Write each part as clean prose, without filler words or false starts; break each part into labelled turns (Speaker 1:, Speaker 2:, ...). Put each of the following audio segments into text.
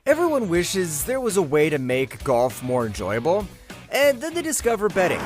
Speaker 1: Everyone wishes there was a way to make golf more enjoyable, and then they discover betting.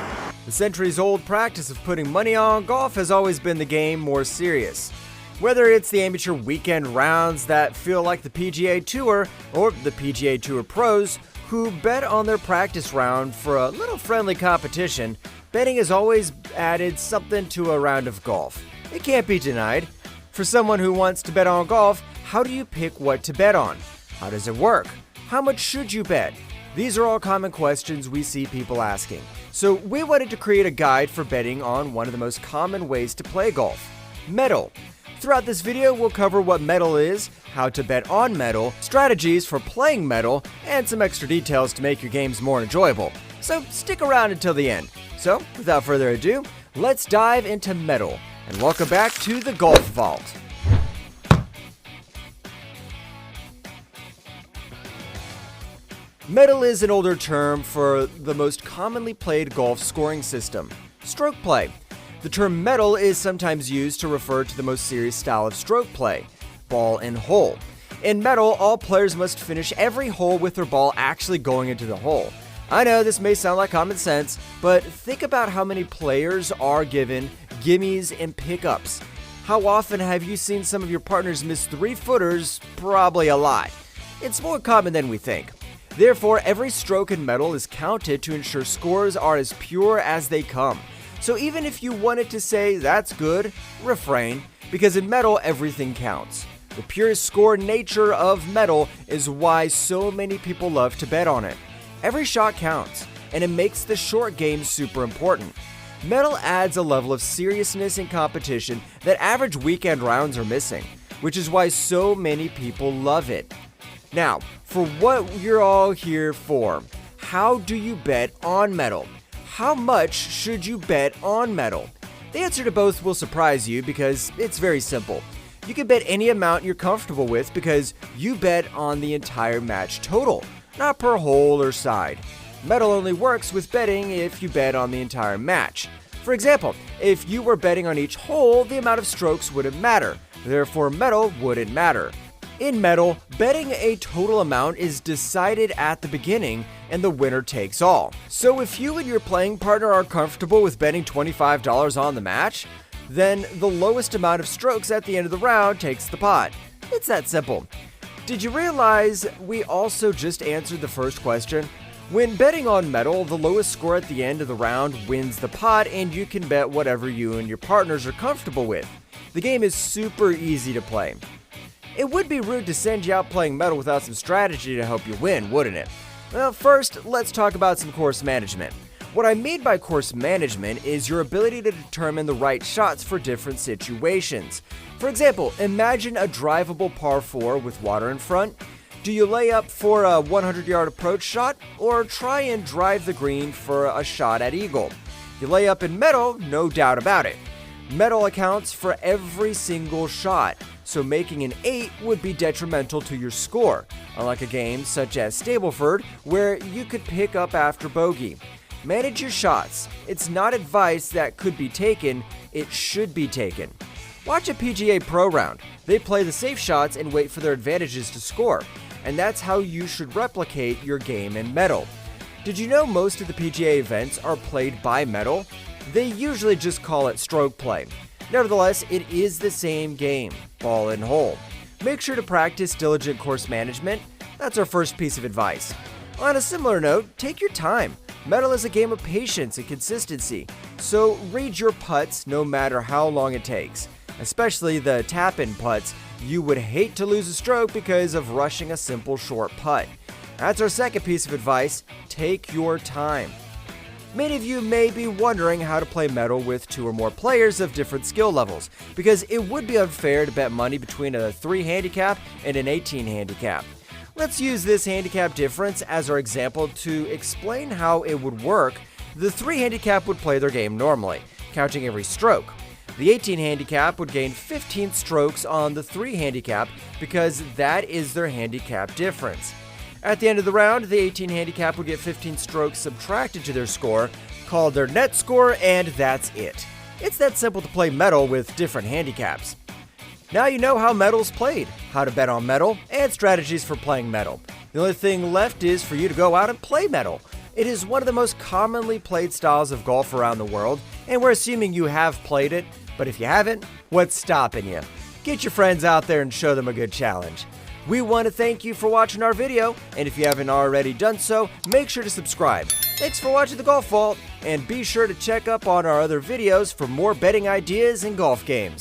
Speaker 1: The centuries-old practice of putting money on golf has always been the game more serious. Whether it's the amateur weekend rounds that feel like the PGA Tour or the PGA Tour pros who bet on their practice round for a little friendly competition, betting has always added something to a round of golf. It can't be denied. For someone who wants to bet on golf, how do you pick what to bet on? How does it work? How much should you bet? These are all common questions we see people asking. So we wanted to create a guide for betting on one of the most common ways to play golf, Metal. Throughout this video, we'll cover what Metal is, how to bet on Metal, strategies for playing Metal, and some extra details to make your games more enjoyable. So stick around until the end. So without further ado, let's dive into Metal, and welcome back to the Golf Vault. Metal is an older term for the most commonly played golf scoring system, stroke play. The term metal is sometimes used to refer to the most serious style of stroke play, ball and hole. In metal, all players must finish every hole with their ball actually going into the hole. I know this may sound like common sense, but think about how many players are given gimmies and pickups. How often have you seen some of your partners miss 3-footers? Probably a lot. It's more common than we think. Therefore, every stroke in metal is counted to ensure scores are as pure as they come. So even if you wanted to say, that's good, refrain, because in metal, everything counts. The pure score nature of metal is why so many people love to bet on it. Every shot counts, and it makes the short game super important. Metal adds a level of seriousness and competition that average weekend rounds are missing, which is why so many people love it. Now, for what you're all here for, how do you bet on metal? How much should you bet on metal? The answer to both will surprise you because it's very simple. You can bet any amount you're comfortable with because you bet on the entire match total, not per hole or side. Metal only works with betting if you bet on the entire match. For example, if you were betting on each hole, the amount of strokes wouldn't matter. Therefore, metal wouldn't matter. In metal, betting a total amount is decided at the beginning and the winner takes all. So if you and your playing partner are comfortable with betting $25 on the match, then the lowest amount of strokes at the end of the round takes the pot. It's that simple. Did you realize we also just answered the first question? When betting on metal, the lowest score at the end of the round wins the pot and you can bet whatever you and your partners are comfortable with. The game is super easy to play. It would be rude to send you out playing metal without some strategy to help you win, wouldn't it? Well, first, let's talk about some course management. What I mean by course management is your ability to determine the right shots for different situations. For example, imagine a drivable par 4 with water in front. Do you lay up for a 100-yard approach shot or try and drive the green for a shot at eagle? You lay up in metal, no doubt about it. Metal accounts for every single shot, so making an 8 would be detrimental to your score, unlike a game such as Stableford, where you could pick up after bogey. Manage your shots. It's not advice that could be taken, it should be taken. Watch a PGA Pro round. They play the safe shots and wait for their advantages to score, and that's how you should replicate your game in metal. Did you know most of the PGA events are played by metal? They usually just call it stroke play. Nevertheless, it is the same game, ball and hole. Make sure to practice diligent course management. That's our first piece of advice. On a similar note, take your time. Metal is a game of patience and consistency, so read your putts no matter how long it takes. Especially the tap-in putts, you would hate to lose a stroke because of rushing a simple short putt. That's our second piece of advice, take your time. Many of you may be wondering how to play metal with 2 or more players of different skill levels, because it would be unfair to bet money between a 3 handicap and an 18 handicap. Let's use this handicap difference as our example to explain how it would work. The 3 handicap would play their game normally, counting every stroke. The 18 handicap would gain 15 strokes on the 3 handicap because that is their handicap difference. At the end of the round, the 18 handicap would get 15 strokes subtracted to their score, called their net score, and that's it. It's that simple to play metal with different handicaps. Now you know how metal's played, how to bet on metal, and strategies for playing metal. The only thing left is for you to go out and play metal. It is one of the most commonly played styles of golf around the world, and we're assuming you have played it, but if you haven't, what's stopping you? Get your friends out there and show them a good challenge. We want to thank you for watching our video, and if you haven't already done so, make sure to subscribe. Thanks for watching The Golf Vault, and be sure to check up on our other videos for more betting ideas and golf games.